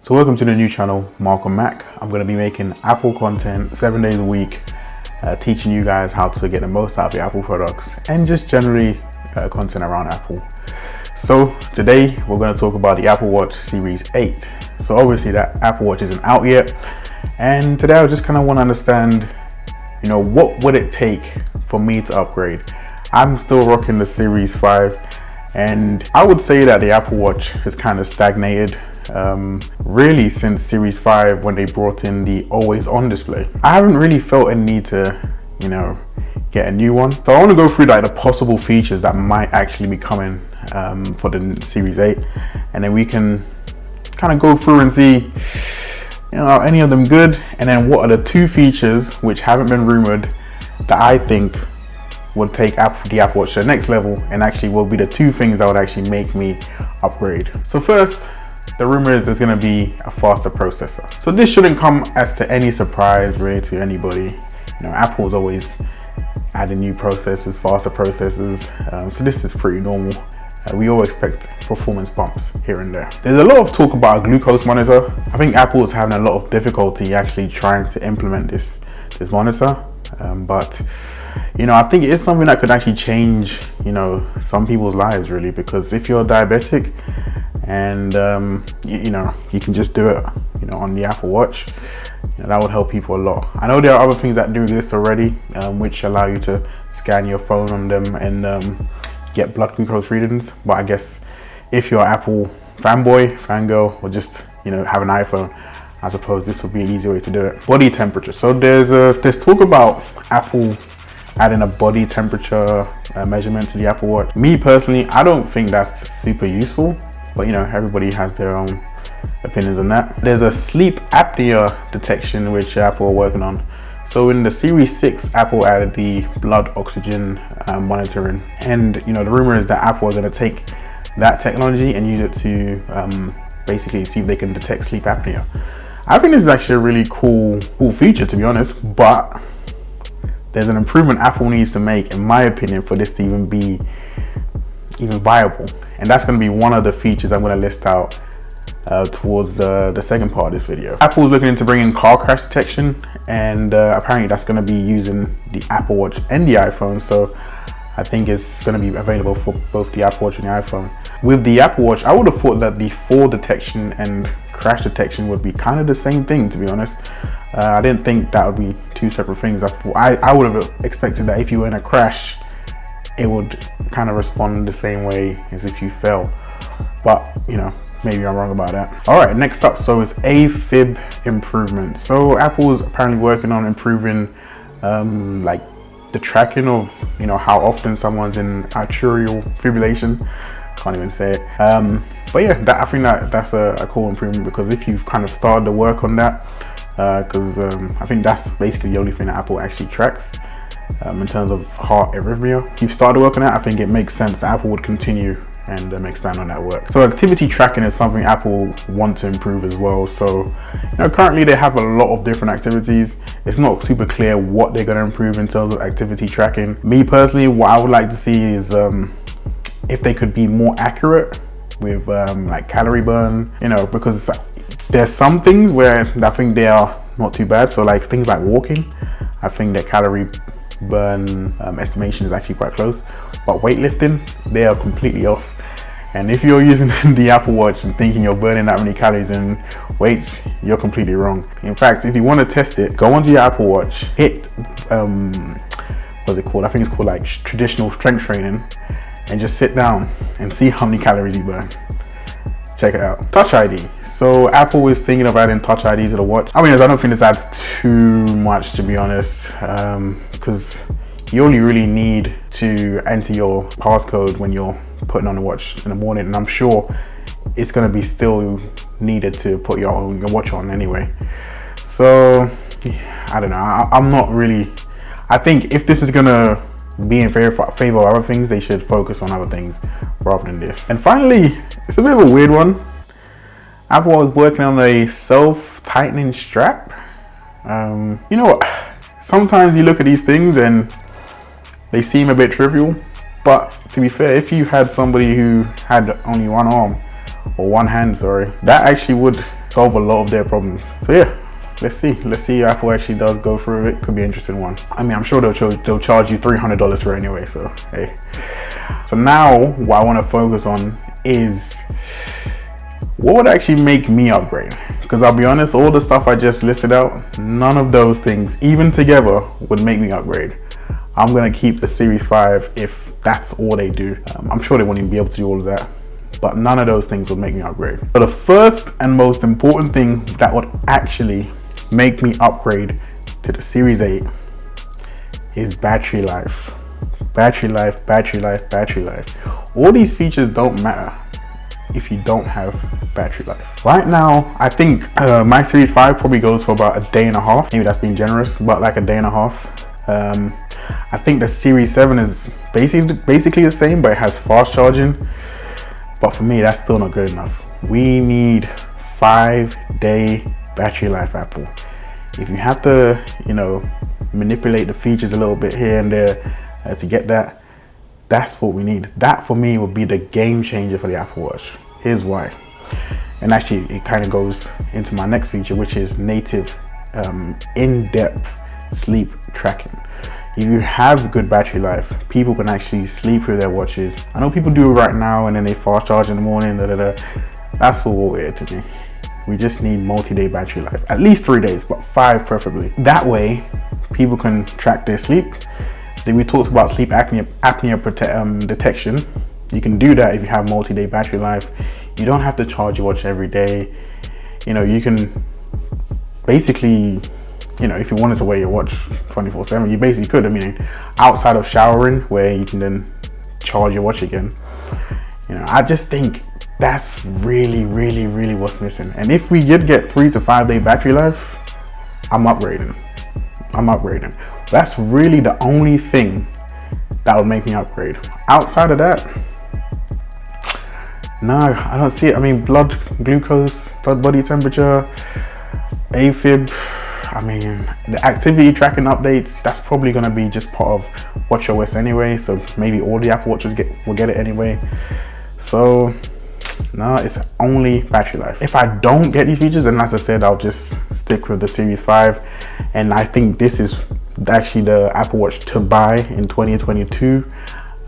So welcome to the new channel, Malcolm Mac. I'm going to be making Apple content 7 days a week, teaching you guys how to get the most out of your Apple products and just generally content around Apple. So today we're going to talk about the Apple Watch Series 8. So obviously that Apple Watch isn't out yet, and today I just kind of want to understand, what would it take for me to upgrade? I'm still rocking the Series 5, and I would say that the Apple Watch has kind of stagnated really since Series 5 when they brought in the always on display. I haven't really felt a need to, get a new one. So I want to go through like the possible features that might actually be coming for the Series 8, and then we can kind of go through and see, are any of them good, and then what are the two features which haven't been rumored that I think would take the Apple Watch to the next level, and actually will be the two things that would actually make me upgrade. So first, the rumor is there's going to be a faster processor. So this shouldn't come as to any surprise really to anybody. Apple's always adding new processors, faster processors. So this is pretty normal. We all expect performance bumps here and there. There's a lot of talk about a glucose monitor. I think Apple is having a lot of difficulty actually trying to implement this monitor. But I think it is something that could actually change, some people's lives really, because if you're diabetic and you can just do it, on the Apple Watch, that would help people a lot. I know there are other things that do exist already, which allow you to scan your phone on them and get blood glucose readings. But I guess if you're an Apple fanboy, fangirl, or just have an iPhone, I suppose this would be an easy way to do it. Body temperature. So there's talk about Apple adding a body temperature measurement to the Apple Watch. Me personally, I don't think that's super useful, but everybody has their own opinions on that. There's a sleep apnea detection which Apple are working on. So in the Series 6, Apple added the blood oxygen monitoring, and the rumor is that Apple are going to take that technology and use it to basically see if they can detect sleep apnea. I think this is actually a really cool feature, to be honest, but there's an improvement Apple needs to make, in my opinion, for this to even be viable. And that's going to be one of the features I'm going to list out towards the second part of this video. Apple's looking into bringing car crash detection, and apparently that's going to be using the Apple Watch and the iPhone. So I think it's going to be available for both the Apple Watch and the iPhone. With the Apple Watch, I would have thought that the fall detection and crash detection would be kind of the same thing, to be honest. I didn't think that would be two separate things. I would have expected that if you were in a crash, it would kind of respond the same way as if you fell. But, maybe I'm wrong about that. All right, next up, so it's AFib improvement. So Apple's apparently working on improving like the tracking of, how often someone's in atrial fibrillation. Can't even say it. But yeah, I think that's a cool improvement, because if you've kind of started the work on that, because I think that's basically the only thing that Apple actually tracks in terms of heart arrhythmia. If you've started work on that, I think it makes sense that Apple would continue and expand on that work. So activity tracking is something Apple want to improve as well. So currently they have a lot of different activities. It's not super clear what they're going to improve in terms of activity tracking. Me personally, what I would like to see is if they could be more accurate with like calorie burn, because there's some things where I think they are not too bad. So like things like walking, I think their calorie burn estimation is actually quite close, but weightlifting, they are completely off. And if you're using the Apple Watch and thinking you're burning that many calories in weights, you're completely wrong. In fact, if you want to test it, go onto your Apple Watch, hit what's it called? I think it's called like traditional strength training, and just sit down and see how many calories you burn. Check it out. Touch ID. So Apple is thinking of adding Touch ID to the watch. I don't think this adds too much, to be honest, because you only really need to enter your passcode when you're putting on the watch in the morning, and I'm sure it's going to be still needed to put your watch on anyway. So I don't know. I'm not really. I think if this is going to be in favor of other things, they should focus on other things rather than this. And finally, it's a bit of a weird one. Apple was working on a self-tightening strap. What? Sometimes you look at these things and they seem a bit trivial, but to be fair, if you had somebody who had only one arm or one hand, sorry, that actually would solve a lot of their problems. So yeah, let's see if Apple actually does go through it. Could be an interesting one. I mean, I'm sure they'll charge you $300 for it anyway, so hey. So now what I want to focus on is what would actually make me upgrade. Because I'll be honest, all the stuff I just listed out, none of those things, even together, would make me upgrade. I'm gonna keep the Series 5 if that's all they do. I'm sure they won't even be able to do all of that, but none of those things would make me upgrade. But the first and most important thing that would actually make me upgrade to the Series 8 is battery life. Battery life, battery life, battery life. All these features don't matter if you don't have battery life. Right now, I think my Series 5 probably goes for about a day and a half. Maybe that's being generous, but like a day and a half. I think the Series 7 is basically the same, but it has fast charging. But for me, that's still not good enough. We need 5-day battery life, Apple. If you have to, you know, manipulate the features a little bit here and there to get that, that's what we need. That for me would be the game changer for the Apple Watch. Here's why. And actually, it kind of goes into my next feature, which is native in-depth sleep tracking. If you have good battery life, people can actually sleep through their watches. I know people do it right now and then they fast charge in the morning, That's all weird to me. We just need multi-day battery life, at least 3 days, but 5 preferably. That way, people can track their sleep. Then we talked about sleep apnea detection. You can do that if you have multi-day battery life. You don't have to charge your watch every day. You know, you can basically, you know, if you wanted to wear your watch 24/7, you basically could. I mean, outside of showering, where you can then charge your watch again. You know, I just think that's really what's missing. And if we did get 3 to 5 day battery life, I'm upgrading. That's really the only thing that would make me upgrade. Outside of that, no, I don't see it. I mean, blood glucose, blood body temperature, AFib. I mean, the activity tracking updates, that's probably gonna be just part of watchOS anyway. So maybe all the Apple Watches will get it anyway. So no, it's only battery life. If I don't get these features, then as I said, I'll just stick with the Series 5. And I think this is actually the Apple Watch to buy in 2022.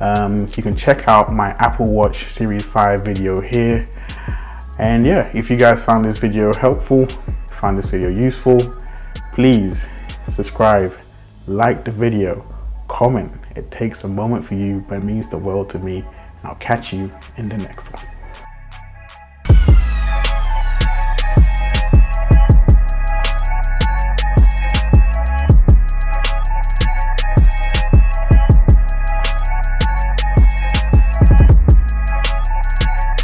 You can check out my Apple Watch Series 5 video here. And yeah, if you guys found this video helpful, found this video useful, please subscribe, like the video, comment. It takes a moment for you, but it means the world to me. I'll catch you in the next one.